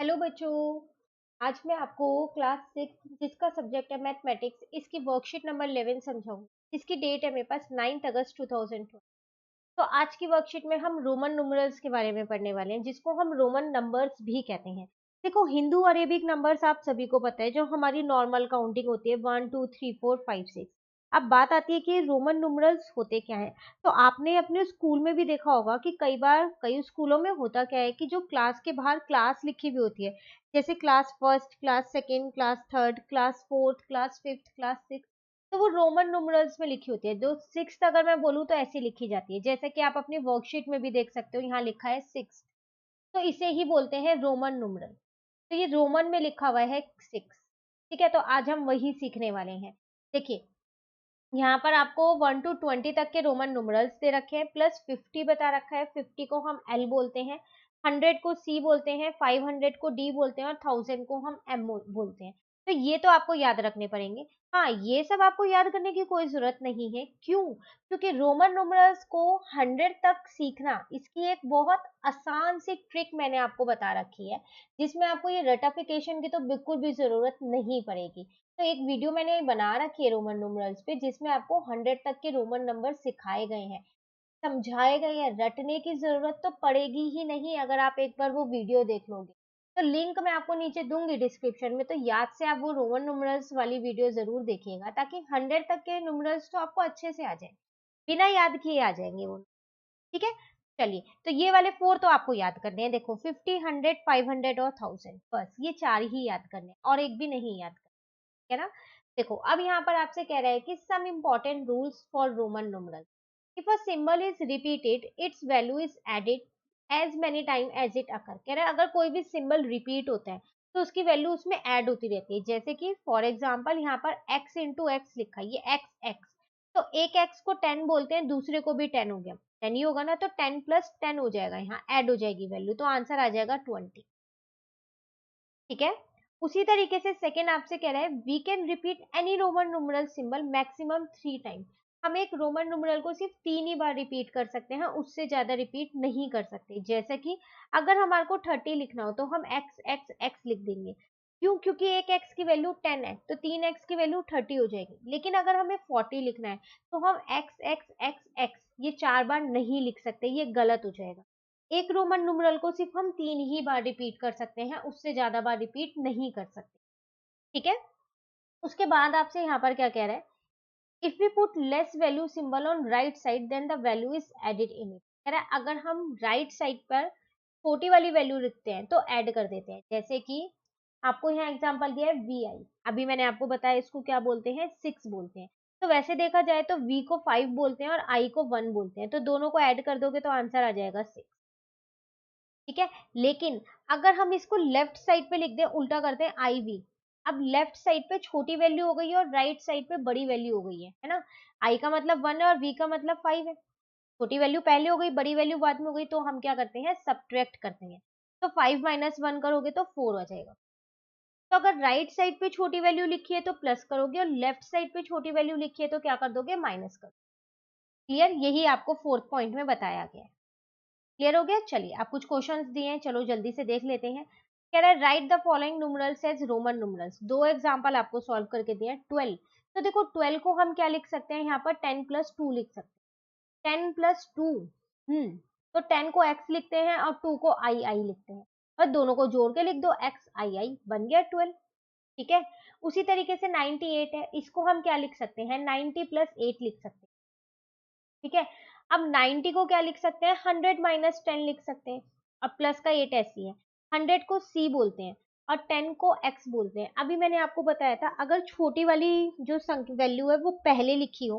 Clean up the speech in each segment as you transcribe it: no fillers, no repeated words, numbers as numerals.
Hello बच्चों। आज मैं आपको क्लास 6 जिसका सब्जेक्ट है मैथमेटिक्स इसकी वर्कशीट नंबर 11 समझाऊंगी। इसकी डेट है मेरे पास 9 अगस्त 2020। तो आज की वर्कशीट में हम रोमन न्यूमरल्स के बारे में पढ़ने वाले हैं जिसको हम रोमन नंबर्स भी कहते हैं। देखो, हिंदू अरेबिक नंबर्स आप सभी को पता है, जो हमारी नॉर्मल काउंटिंग होती है 1 2 3 4 5 6। अब बात आती है कि रोमन न्यूमरल्स होते क्या है। तो आपने अपने स्कूल में भी देखा होगा कि कई बार कई स्कूलों में होता क्या है कि जो क्लास के बाहर क्लास लिखी हुई होती है, जैसे class first, class second, class third, class fourth, class fifth, class six, तो वो रोमन न्यूमरल्स में लिखी होती है। जो सिक्स अगर मैं बोलूँ तो ऐसी लिखी जाती है, जैसे कि आप अपनी वर्कशीट में भी देख सकते हो, यहाँ लिखा है सिक्स। तो इसे ही बोलते हैं रोमन न्यूमरल। तो ये रोमन में लिखा हुआ है सिक्स। ठीक है, तो आज हम वही सीखने वाले हैं। देखिए, यहाँ पर आपको 1 to 20 तक के रोमन न्यूमरल्स दे रखे हैं, प्लस 50 बता रखा है। 50 को हम एल बोलते हैं, 100 को सी बोलते हैं, 500 को डी बोलते हैं और 1000 को हम एम बोलते हैं। तो ये तो आपको याद रखने पड़ेंगे। हाँ, ये सब आपको याद करने की कोई जरूरत नहीं है। क्यों? क्योंकि रोमन न्यूमरल्स को 100 तक सीखना, इसकी एक बहुत आसान सी ट्रिक मैंने आपको बता रखी है, जिसमें आपको ये रटिफिकेशन की तो बिल्कुल भी जरूरत नहीं पड़ेगी। तो एक वीडियो मैंने बना रखी है रोमन न्यूमरल्स पे, जिसमें आपको 100 तक के रोमन नंबर सिखाए गए हैं, समझाए गए हैं। रटने की जरूरत तो पड़ेगी ही नहीं अगर आप एक बार वो वीडियो देख लोगे। तो लिंक मैं आपको नीचे दूंगी डिस्क्रिप्शन में, तो याद से आप वो रोमन न्यूमरल्स वाली वीडियो जरूर देखिएगा, ताकि 100 तक के न्यूमरल्स तो आपको अच्छे से आ जाए, बिना याद किए आ जाएंगे वो। ठीक है, चलिए, तो ये वाले फोर तो आपको याद करने हैं। देखो, 50, 100, 500 और 1000, बस ये चार ही याद करने हैं और एक भी नहीं याद करना है ना। देखो, अब यहाँ पर आपसे कह रहा है कि some important rules for Roman numeral. If a symbol is repeated, its value is added as many time as it occur. कह रहा है अगर कोई भी सिंबल रिपीट होता है तो उसकी वैल्यू उसमें ऐड होती रहती है। जैसे कि फॉर एग्जाम्पल यहाँ पर x इंटू एक्स लिखा है, ये एक्स एक्स, तो एक x को 10 बोलते हैं, दूसरे को भी 10 हो गया, 10 ही होगा ना, तो 10 प्लस 10 हो जाएगा, यहाँ ऐड हो जाएगी वैल्यू, तो आंसर आ जाएगा 20। ठीक है, उसी तरीके से सेकेंड आपसे कह रहा है we can repeat any Roman numeral symbol maximum 3 time. हम एक रोमन न्यूमरल को सिर्फ 3 ही बार रिपीट कर सकते हैं, उससे ज्यादा रिपीट नहीं कर सकते। जैसे कि अगर हमारे को 30 लिखना हो तो हम एक्स एक्स एक्स लिख देंगे। क्यों? क्योंकि एक एक्स की वैल्यू 10 है, तो 3 एक्स की वैल्यू 30 हो जाएगी। लेकिन अगर हमें 40 लिखना है तो हम एक्स एक्स एक्स एक्स ये 4 बार नहीं लिख सकते, ये गलत हो जाएगा। एक रोमन न्यूमरल को सिर्फ हम 3 ही बार रिपीट कर सकते हैं, उससे ज्यादा बार रिपीट नहीं कर सकते। ठीक है, उसके बाद आपसे यहाँ पर क्या कह रहा है, if we put less value symbol on right side then the value is added in it. कह रहा है अगर हम राइट साइड पर छोटी वाली वैल्यू लिखते हैं तो ऐड कर देते हैं। जैसे कि आपको यहाँ एग्जांपल दिया है वी आई, अभी मैंने आपको बताया इसको क्या बोलते हैं, 6 बोलते हैं। तो वैसे देखा जाए तो वी को 5 बोलते हैं और आई को 1 बोलते हैं, तो दोनों को ऐड कर दोगे तो आंसर आ जाएगा 6। ठीक है, लेकिन अगर हम इसको लेफ्ट साइड पे लिख दें, उल्टा करते हैं आई वी, अब लेफ्ट साइड पे छोटी वैल्यू हो गई है और राइट साइड पे बड़ी वैल्यू हो गई है ना। आई का मतलब 1 है और वी का मतलब 5 है। छोटी वैल्यू पहले हो गई, बड़ी वैल्यू बाद में हो गई, तो हम क्या करते हैं, सब्ट्रैक्ट करते हैं। तो 5 माइनस 1 करोगे तो 4 आ जाएगा। तो अगर राइट साइड पे छोटी वैल्यू लिखी है तो प्लस करोगे और लेफ्ट साइड पे छोटी वैल्यू लिखी है तो क्या कर दोगे, माइनस कर। क्लियर? यही आपको फोर्थ पॉइंट में बताया गया है। क्लियर हो गया? चलिए, आप कुछ क्वेश्चंस दिए हैं, चलो जल्दी से देख लेते हैं। कह रहा है write the following numerals as Roman numerals. दो एग्जांपल आपको सॉल्व करके दिए हैं। 12, तो देखो 12 को हम क्या लिख सकते हैं, यहाँ पर 10 प्लस 2 लिख सकते हैं। 10 प्लस 2, तो 10 को x लिखते हैं और 2 को आई आई लिखते हैं, और दोनों को जोड़ के लिख दो, x आई आई बन गया 12। ठीक है, उसी तरीके से 98 है, इसको हम क्या लिख सकते हैं, 90 प्लस 8 लिख सकते हैं। ठीक है, अब 90 को क्या लिख सकते हैं, 100 माइनस 10 लिख सकते हैं। अब प्लस का 8 ऐसी है, 100 को c बोलते हैं और 10 को x बोलते हैं। अभी मैंने आपको बताया था अगर छोटी वाली जो वैल्यू है वो पहले लिखी हो,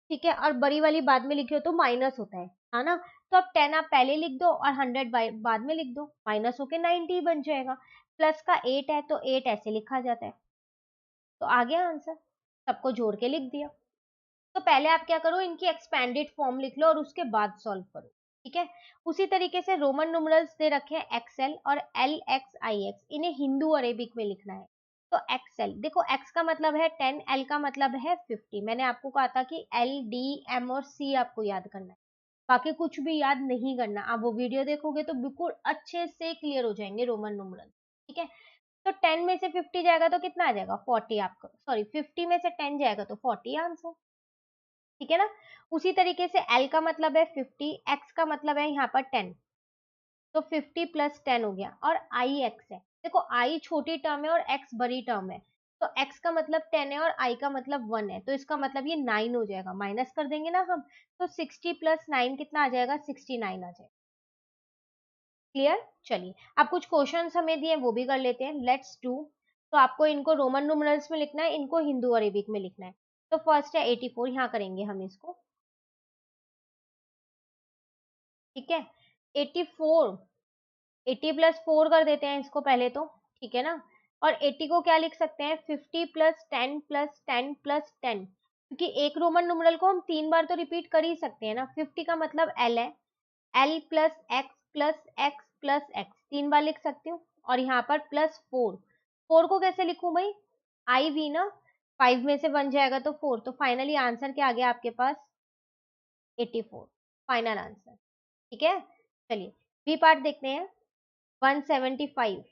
ठीक है, और बड़ी वाली बाद में लिखी हो तो माइनस होता है ना। तो अब 10 आप पहले लिख दो और 100 बाद में लिख दो, माइनस होके 90 बन जाएगा। प्लस का 8 है तो 8 ऐसे लिखा जाता है। तो आ गया आंसर, सबको जोड़ के लिख दिया। तो पहले आप क्या करो, इनकी एक्सपेंडेड फॉर्म लिख लो और उसके बाद सॉल्व करो। ठीक है, उसी तरीके से रोमन न्यूमरल्स दे रखे हैं एक्सएल और एल एक्स आई एक्स, इन्हें हिंदू अरेबिक में लिखना है। तो एक्सएल, देखो एक्स का मतलब है 10, एल का मतलब है 50। मैंने आपको कहा था कि एल डी एम और सी आपको याद करना है, बाकी कुछ भी याद नहीं करना। आप वो वीडियो देखोगे तो बिल्कुल अच्छे से क्लियर हो जाएंगे रोमन न्यूमरल। ठीक है। तो 10 में से 50 जाएगा तो कितना आ जाएगा 40, आपका सॉरी 50 में से 10 जाएगा तो 40 आंसर। ठीक है ना। उसी तरीके से L का मतलब है 50, X का मतलब है यहाँ पर 10, तो 50 प्लस 10 हो गया, और आई एक्स है। देखो आई छोटी टर्म है और एक्स बड़ी टर्म है, तो एक्स का मतलब 10 है और आई का मतलब 1 है, तो इसका मतलब ये 9 हो जाएगा, माइनस कर देंगे ना हम, तो 60 प्लस 9 कितना आ जाएगा 69 आ जाएगा। क्लियर। चलिए अब कुछ क्वेश्चंस हमें दिए वो भी कर लेते हैं, लेट्स डू। तो आपको इनको रोमन न्यूमरल्स में लिखना है, इनको हिंदू अरेबिक में लिखना है। तो फर्स्ट है 84, यहाँ करेंगे हम इसको। ठीक है 84, 80 प्लस 4 कर देते हैं इसको पहले तो। ठीक है ना। और 80 को क्या लिख सकते हैं 50 प्लस 10 प्लस 10 प्लस 10, क्योंकि एक रोमन न्यूमरल को हम 3 बार तो रिपीट कर ही सकते हैं ना। 50 का मतलब एल है, L plus x plus x plus x 3 बार लिख सकती हूँ। और यहाँ पर प्लस 4, 4 को कैसे लिखूं भाई, आई वी ना, 5 में से 1 जाएगा तो 4, तो फाइनली आंसर क्या आ गया आपके पास 84, फाइनल आंसर। ठीक है। चलिए बी पार्ट देखते हैं, 175।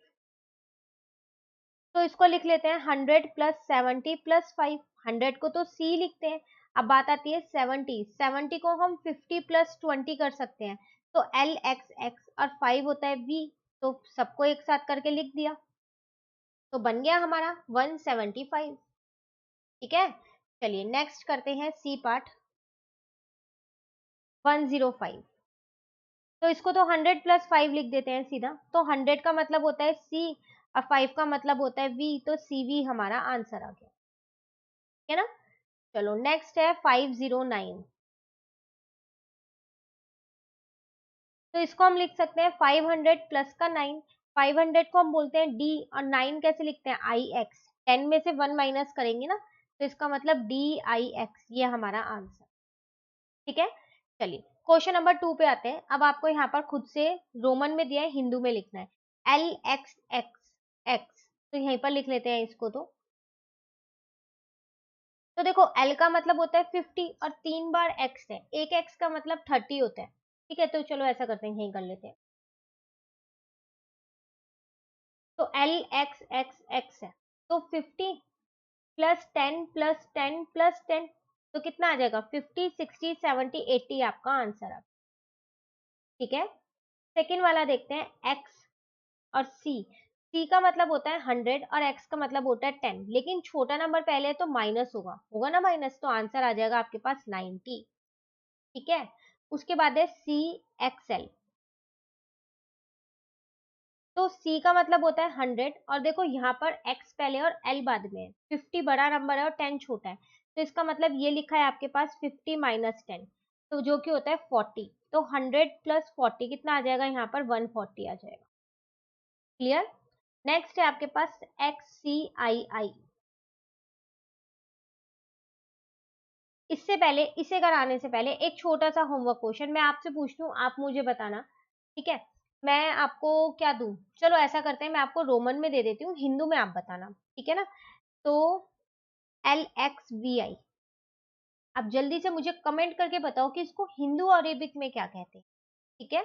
तो इसको लिख लेते हैं 100 प्लस 70 प्लस 5, 100 को तो सी लिखते हैं। अब बात आती है 70, 70 को हम 50 प्लस 20 कर सकते हैं, तो एल एक्स एक्स और 5 होता है वी, तो सबको एक साथ करके लिख दिया, तो बन गया हमारा 175। ठीक है। चलिए नेक्स्ट करते हैं सी पार्ट, 105। तो इसको तो 100 प्लस 5 लिख देते हैं सीधा, तो 100 का मतलब होता है सी और 5 का मतलब होता है वी, तो सी वी हमारा आंसर आ गया। ठीक है ना। चलो नेक्स्ट है 509। तो इसको हम लिख सकते हैं 500 प्लस का 9, 500 को हम बोलते हैं डी, और 9 कैसे लिखते हैं आई एक्स, 10 में से 1 माइनस करेंगे ना, तो इसका मतलब डी आई एक्स, ये हमारा आंसर। ठीक है। चलिए क्वेश्चन नंबर 2 पे आते हैं। अब आपको यहाँ पर खुद से रोमन में दिया है, हिंदू में लिखना है, एल एक्स एक्स एक्स, तो यहीं पर लिख लेते हैं इसको। तो देखो एल का मतलब होता है 50 और 3 बार एक्स है, एक एक्स का मतलब 30 होता है। ठीक है, तो चलो ऐसा करते हैं, यहीं कर लेते हैं। तो एल एक्स एक्स एक्स है, तो 50 प्लस 10 प्लस 10 प्लस 10, तो कितना आ जाएगा 50 60 70 80 आपका आंसर है। ठीक है। सेकेंड वाला देखते हैं, एक्स और सी। सी का मतलब होता है 100 और एक्स का मतलब होता है 10, लेकिन छोटा नंबर पहले है तो माइनस होगा, होगा ना माइनस, तो आंसर आ जाएगा आपके पास 90। ठीक है। उसके बाद है सी एक्सएल। तो सी का मतलब होता है 100, और देखो यहाँ पर x पहले और l बाद में है, 50 बड़ा नंबर है और 10 छोटा है, तो इसका मतलब ये लिखा है आपके पास 50 माइनस 10, तो जो कि होता है 40, तो 100 प्लस 40 कितना आ जाएगा यहाँ पर 140 आ जाएगा। क्लियर। नेक्स्ट है आपके पास एक्स सी आई आई। इससे पहले, इसे कराने से पहले एक छोटा सा होमवर्क क्वेश्चन मैं आपसे पूछती हूँ, आप मुझे बताना। ठीक है। मैं आपको क्या दूं, चलो ऐसा करते हैं, मैं आपको रोमन में दे देती हूँ, हिंदू में आप बताना। ठीक है ना। तो एल एक्स वी आई, आप जल्दी से मुझे कमेंट करके बताओ कि इसको हिंदू और अरेबिक में क्या कहते हैं। ठीक है।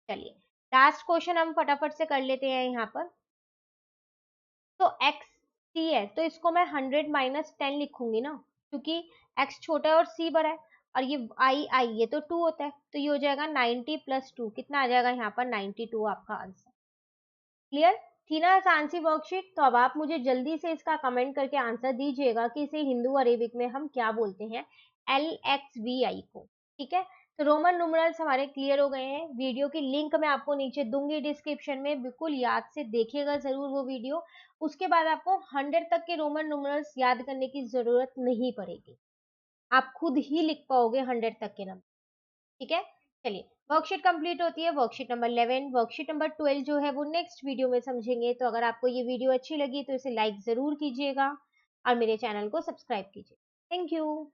चलिए लास्ट क्वेश्चन हम फटाफट से कर लेते हैं यहाँ पर। तो एक्स सी है, तो इसको मैं 100 माइनस 10 लिखूंगी ना, क्योंकि एक्स छोटा है और सी बड़ा है, और ये आई आई ये तो 2 होता है, तो ये हो जाएगा 90 प्लस 2, कितना आ जाएगा यहाँ पर 92 आपका आंसर। क्लियर। थी ना आसान सी वर्कशीट, तो अब आप मुझे जल्दी से इसका कमेंट करके आंसर दीजिएगा कि इसे हिंदू अरेबिक में हम क्या बोलते हैं, एल एक्स वी आई को। ठीक है। तो रोमन न्यूमरल्स हमारे क्लियर हो गए हैं। वीडियो की लिंक मैं आपको नीचे दूंगी डिस्क्रिप्शन में, बिल्कुल याद से देखिएगा जरूर वो वीडियो। उसके बाद आपको 100 तक के रोमन न्यूमरल्स याद करने की जरूरत नहीं पड़ेगी, आप खुद ही लिख पाओगे 100 तक के नंबर। ठीक है। चलिए वर्कशीट कंप्लीट होती है, वर्कशीट नंबर 11, वर्कशीट नंबर 12 जो है वो नेक्स्ट वीडियो में समझेंगे। तो अगर आपको ये वीडियो अच्छी लगी तो इसे लाइक जरूर कीजिएगा और मेरे चैनल को सब्सक्राइब कीजिए। Thank you.